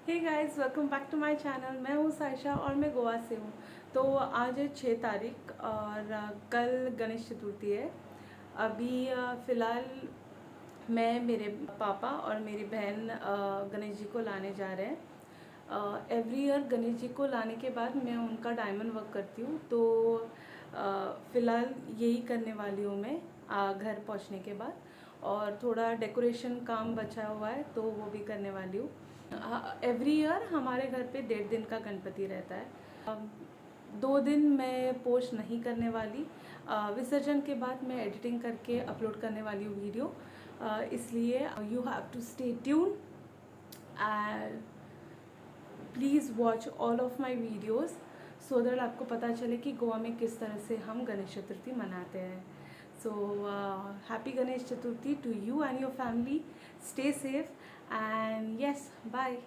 हे guys, welcome back to my channel. मैं हूँ साइशा और मैं गोवा से हूँ। तो आज है 6 तारीख और कल गणेश चतुर्थी है। अभी फ़िलहाल मैं, मेरे पापा और मेरी बहन गणेश जी को लाने जा रहे हैं। एवरी ईयर गणेश जी को लाने के बाद मैं उनका डायमंड वर्क करती हूँ। तो फ़िलहाल यही करने वाली हूँ मैं घर पहुँचने के बाद। और थोड़ा डेकोरेशन काम बचा हुआ है तो वो भी करने वाली हूँ। एवरी ईयर हमारे घर पे 1.5 दिन का गणपति रहता है। 2 दिन मैं पोस्ट नहीं करने वाली। विसर्जन के बाद मैं एडिटिंग करके अपलोड करने वाली हूँ वीडियो। इसलिए you have to stay tune and please watch all of my videos so that आपको पता चले कि गोवा में किस तरह से हम गणेश चतुर्थी मनाते हैं। So happy Ganesh Chaturthi to you and your family. Stay safe and yes, bye.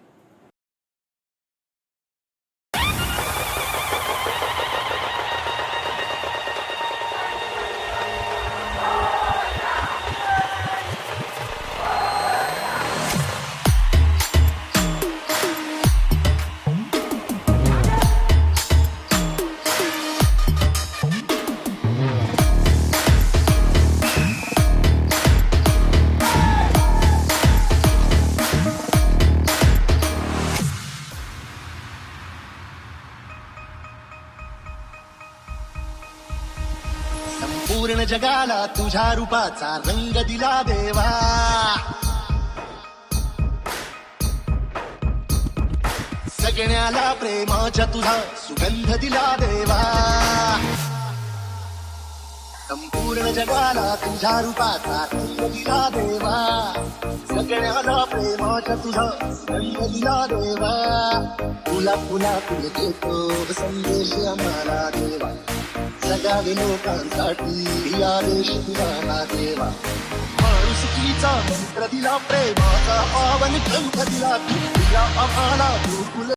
संपूर्ण जगाला तुझ्या रूपाचा रंग दिला देवा, सगळ्याला प्रेमाच्या तुझा सुगंध दिला देवा। संपूर्ण जगाला तुझ्या रूपाचा रंग दिला देवा, सगळ्याला प्रेमाच्या तुझा सुगंध दिला देवा। तुला पुन्हा तुला देतो संदेश आम्हाला देवा, जगावे लोकांसाठी आदेश तुझा देवा। माणुसकीचा मंत्र दिला, प्रेमाचा पावन ग्रंथ दिला, तुला आम्हाला